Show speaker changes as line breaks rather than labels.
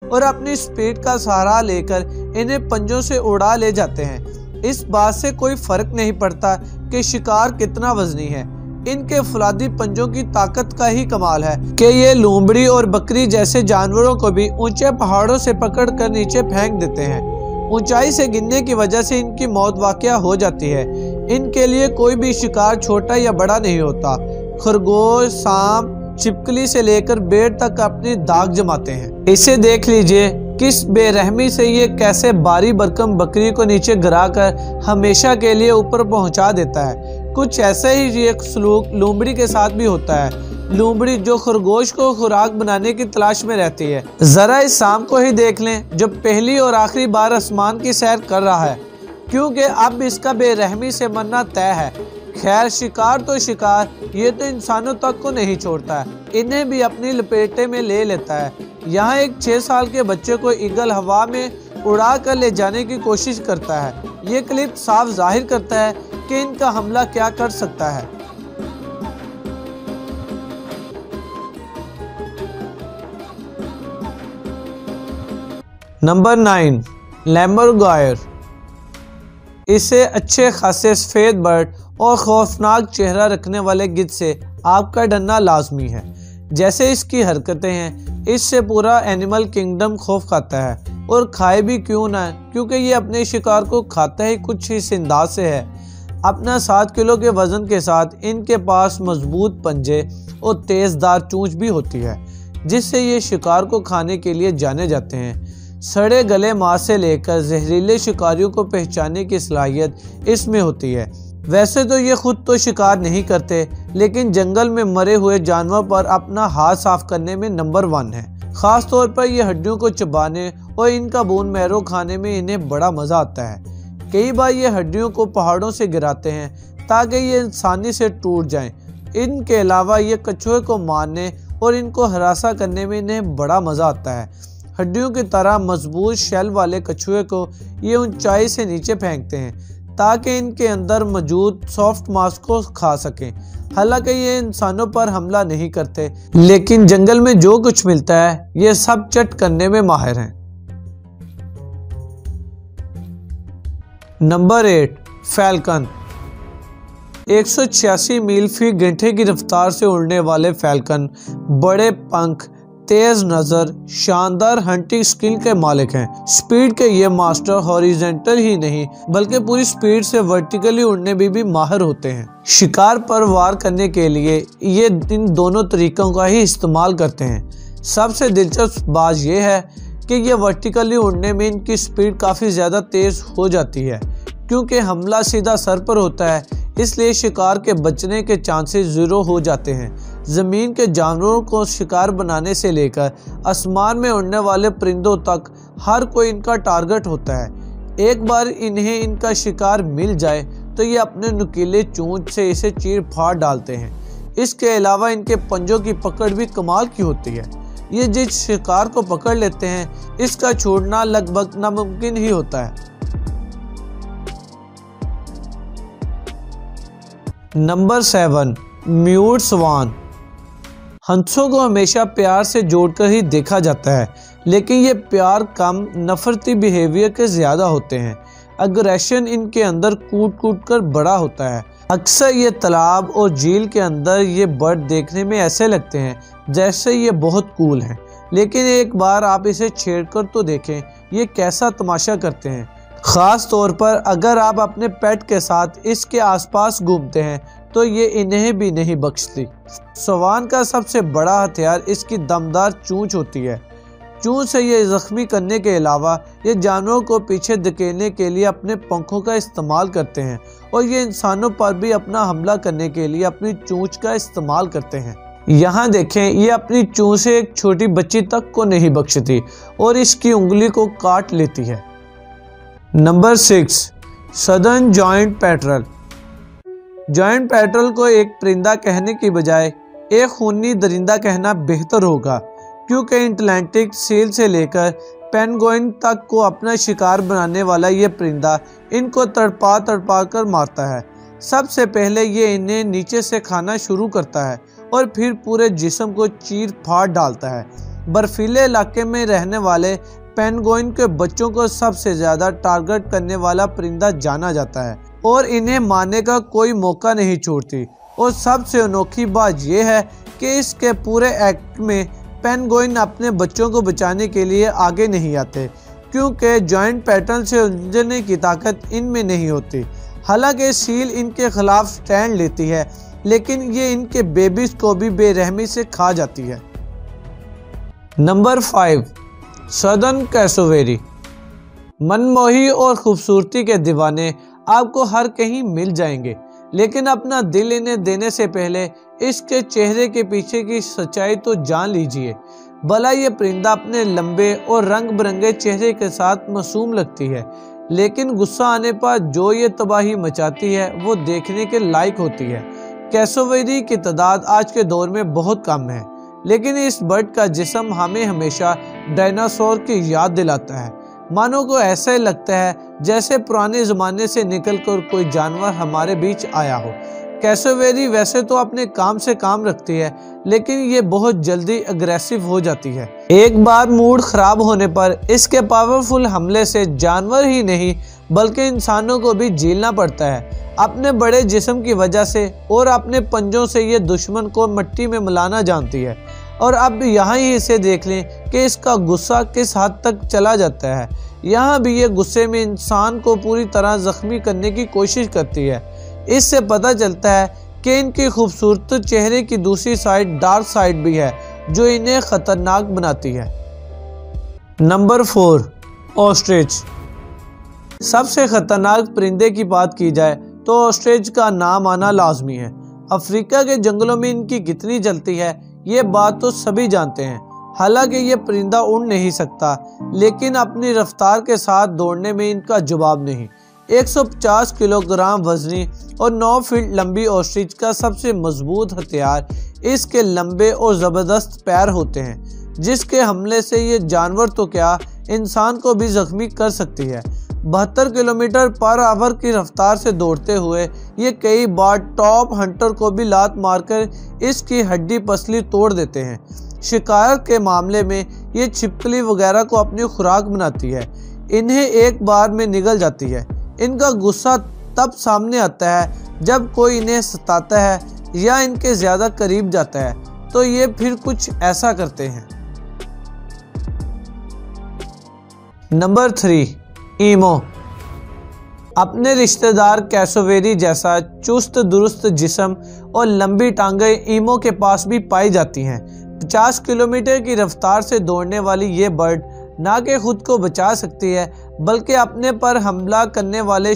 और अपनी स्पीड का सहारा लेकर इन्हें पंजों से उड़ा ले जाते हैं। इस बात से कोई फर्क नहीं पड़ता कि शिकार कितना वजनी है, इनके फौलादी पंजों की ताकत का ही कमाल है कि ये लोमड़ी और बकरी जैसे जानवरों को भी ऊंचे पहाड़ों से पकड़कर नीचे फेंक देते हैं। ऊंचाई से गिरने की वजह से इनकी मौत वाक़या हो जाती है। इनके लिए कोई भी शिकार छोटा या बड़ा नहीं होता। खरगोश, सांप, छिपकली से लेकर बेर तक अपनी दाग जमाते हैं। इसे देख लीजिए किस बेरहमी से ये कैसे बारी बरकम बकरी को नीचे गिराकर हमेशा के लिए ऊपर पहुंचा देता है। कुछ ऐसा ही ये सलूक लोमड़ी के साथ भी होता है। लोमड़ी जो खरगोश को खुराक बनाने की तलाश में रहती है। जरा इस सांप को ही देख लें जो पहली और आखिरी बार आसमान की सैर कर रहा है, क्योंकि अब इसका बेरहमी से मरना तय है। खैर, शिकार तो शिकार, ये तो इंसानों तक को नहीं छोड़ता है, इन्हें भी अपनी लपेटे में ले लेता है। यहाँ एक 6 साल के बच्चे को ईगल हवा में उड़ा कर ले जाने की कोशिश करता है। ये क्लिप साफ जाहिर करता है कि इनका हमला क्या कर सकता है। नंबर 9, लैमरगॉयर। इसे अच्छे खासे सफेद बर्ड और खौफनाक चेहरा रखने वाले गिद्ध से आपका डरना लाजमी है। जैसे इसकी हरकतें हैं, इससे पूरा एनिमल किंगडम खौफ खाता है, और खाए भी क्यों ना, क्योंकि ये अपने शिकार को खाता ही कुछ इस अंदाज से है। अपना 7 किलो के वजन के साथ इनके पास मजबूत पंजे और तेज़दार चोंच भी होती है, जिससे ये शिकार को खाने के लिए जाने जाते हैं। सड़े गले मांस से लेकर जहरीले शिकारियों को पहचानने की सलाहियत इसमें होती है। वैसे तो ये खुद तो शिकार नहीं करते, लेकिन जंगल में मरे हुए जानवर पर अपना हाथ साफ करने में नंबर 1 है। खास तौर पर ये हड्डियों को चबाने और इनका बोन मैरो खाने में इन्हें बड़ा मजा आता है। कई बार ये हड्डियों को पहाड़ों से गिराते हैं ताकि ये आसानी से टूट जाएं। इनके अलावा ये कछुए को मारने और इनको हरासा करने में इन्हें बड़ा मजा आता है। हड्डियों की तरह मजबूत शेल वाले कछुए को ये ऊंचाई से नीचे फेंकते हैं ताकि इनके अंदर मौजूद सॉफ्ट मांस को खा सकें। हालांकि ये इंसानों पर हमला नहीं करते, लेकिन जंगल में जो कुछ मिलता है ये सब चट करने में माहिर हैं। Number 8, falcon. 186 मील फी घंटे की रफ्तार से उड़ने वाले फैल्कन बड़े पंख, तेज नजर, शानदार हंटिंग स्किल के मालिक हैं। स्पीड के ये मास्टर हॉरिजॉन्टल ही नहीं बल्कि पूरी स्पीड से वर्टिकली उड़ने में भी माहिर होते हैं। शिकार पर वार करने के लिए ये इन दोनों तरीकों का ही इस्तेमाल करते हैं। सबसे दिलचस्प बात यह है कि ये वर्टिकली उड़ने में इनकी स्पीड काफ़ी ज़्यादा तेज़ हो जाती है, क्योंकि हमला सीधा सर पर होता है, इसलिए शिकार के बचने के चांसेस 0 हो जाते हैं। ज़मीन के जानवरों को शिकार बनाने से लेकर आसमान में उड़ने वाले परिंदों तक हर कोई इनका टारगेट होता है। एक बार इन्हें इनका शिकार मिल जाए तो ये अपने नुकीले चोंच से इसे चीर फाड़ डालते हैं। इसके अलावा इनके पंजों की पकड़ भी कमाल की होती है। ये जिस शिकार को पकड़ लेते हैं इसका छोड़ना लगभग नामुमकिन ही होता है। नंबर 7, म्यूट स्वान। हंसों को हमेशा प्यार से जोड़कर ही देखा जाता है, लेकिन ये प्यार कम नफरती बिहेवियर के ज़्यादा होते हैं। अग्रेशन इनके अंदर कूट कूट कर बड़ा होता है। अक्सर ये तालाब और झील के अंदर ये बर्ड देखने में ऐसे लगते हैं जैसे ये बहुत कूल हैं, लेकिन एक बार आप इसे छेड़कर तो देखें ये कैसा तमाशा करते हैं। ख़ास तौर पर अगर आप अपने पेट के साथ इसके आसपास घूमते हैं तो ये इन्हें भी नहीं बख्शती। स्वान का सबसे बड़ा हथियार इसकी दमदार चोंच होती है। चोंच से ये जख्मी करने के अलावा ये जानवरों को पीछे धकेलने के लिए अपने पंखों का इस्तेमाल करते हैं, और ये इंसानों पर भी अपना हमला करने के लिए अपनी चोंच का इस्तेमाल करते हैं। यहाँ देखें, ये अपनी चोंच से एक छोटी बच्ची तक को नहीं बख्शती और इसकी उंगली को काट लेती है। Number 6, southern giant petrel. Giant petrel को एक परिंदा कहने की बजाय एक खूनी दरिंदा कहना बेहतर होगा, क्योंकि अटलांटिक सील से लेकर पेंगुइन तक को अपना शिकार बनाने वाला ये परिंदा इनको तड़पा तड़पा कर मारता है। सबसे पहले ये इन्हें नीचे से खाना शुरू करता है और फिर पूरे जिस्म को चीर फाड़ डालता है। برفیلے علاقے میں رہنے والے پینگوئن کے بچوں کو سب سے زیادہ ٹارگٹ کرنے والا پرندہ جانا جاتا ہے اور انہیں مارنے کا کوئی موقع نہیں چھوڑتی۔ اور سب سے انوکھی بات یہ ہے کہ اس کے پورے ایکٹ میں پینگوئن اپنے بچوں کو بچانے کے لیے آگے نہیں آتے، کیونکہ جوائنٹ پیٹرن سے الجھنے کی طاقت ان میں نہیں ہوتی۔ حالانکہ سیل ان کے خلاف سٹینڈ لیتی ہے، لیکن یہ ان کے بیبیز کو بھی بے رحمی سے کھا جاتی ہے۔ Number 5، southern کیسوویری۔ منموہی اور خوبصورتی کے دیوانے آپ کو ہر کہیں مل جائیں گے، لیکن اپنا دل انہیں دینے سے پہلے اس کے چہرے کے پیچھے کی سچائی تو جان لیجئے۔ بھلا یہ پرندہ اپنے لمبے اور رنگ برنگے چہرے کے ساتھ معصوم لگتی ہے، لیکن غصہ آنے پر جو یہ تباہی مچاتی ہے وہ دیکھنے کے لائق ہوتی ہے۔ کیسوویری کی تعداد آج کے دور میں بہت کم ہے، لیکن اس برڈ کا جسم ہمیں ہمیشہ ڈائناسور کی یاد دلاتا ہے۔ مانو کو ایسا ہی لگتا ہے جیسے پرانے زمانے سے نکل کر کوئی جانور ہمارے بیچ آیا ہو۔ کیسوویری ویسے تو اپنے کام سے کام رکھتی ہے، لیکن یہ بہت جلدی اگریسو ہو جاتی ہے۔ ایک بار موڈ خراب ہونے پر اس کے پاورفل حملے سے جانور ہی نہیں بلکہ انسانوں کو بھی جھیلنا پڑتا ہے۔ اپنے بڑے جسم کی وجہ سے اور اپنے پنجوں سے یہ دشمن کو مٹی میں ملانا جانتی ہے۔ اور اب یہاں ہی اسے دیکھ لیں کہ اس کا غصہ کس حد تک چلا جاتا ہے۔ یہاں بھی یہ غصے میں انسان کو پوری طرح زخمی کرنے کی کوشش کرتی ہے۔ اس سے پتہ چلتا ہے کہ ان کی خوبصورت چہرے کی دوسری سائڈ ڈارک سائڈ بھی ہے، جو انہیں خطرناک بناتی ہے۔ Number 4، ostrich. سب سے خطرناک پرندے کی بات کی جائے تو آسٹرچ کا نام آنا لازمی ہے۔ افریقہ کے جنگلوں میں ان کی کتنی چلتی ہے یہ بات تو سبھی جانتے ہیں۔ حالانکہ یہ پرندہ اڑ نہیں سکتا، لیکن اپنی رفتار کے ساتھ دوڑنے میں ان کا جواب نہیں۔ 150 کلو گرام وزنی اور 9 فٹ لمبی آسٹرچ کا سب سے مضبوط ہتھیار اس کے لمبے اور زبردست پیر ہوتے ہیں، جس کے حملے سے یہ جانور تو کیا انسان کو بھی زخمی کر سکتی ہے۔ 72 کلومیٹر پر آور کی رفتار سے دوڑتے ہوئے یہ کئی بار ٹاپ ہنٹر کو بھی لات مار کر اس کی ہڈی پسلی توڑ دیتے ہیں۔ شکار کے معاملے میں یہ چھپکلی وغیرہ کو اپنی خوراک بناتی ہے، انہیں ایک بار میں نگل جاتی ہے۔ ان کا غصہ تب سامنے آتا ہے جب کوئی انہیں ستاتا ہے یا ان کے زیادہ قریب جاتا ہے، تو یہ پھر کچھ ایسا کرتے ہیں۔ Number 3، imo. اپنے رشتہ دار کیسوویری جیسا چست درست جسم اور لمبی ٹانگیں ایمو کے پاس بھی پائی جاتی ہیں۔ 50 کلومیٹر کی رفتار سے دوڑنے والی یہ برڈ نہ کہ خود کو بچا سکتی ہے، بلکہ اپنے پر حملہ کرنے والے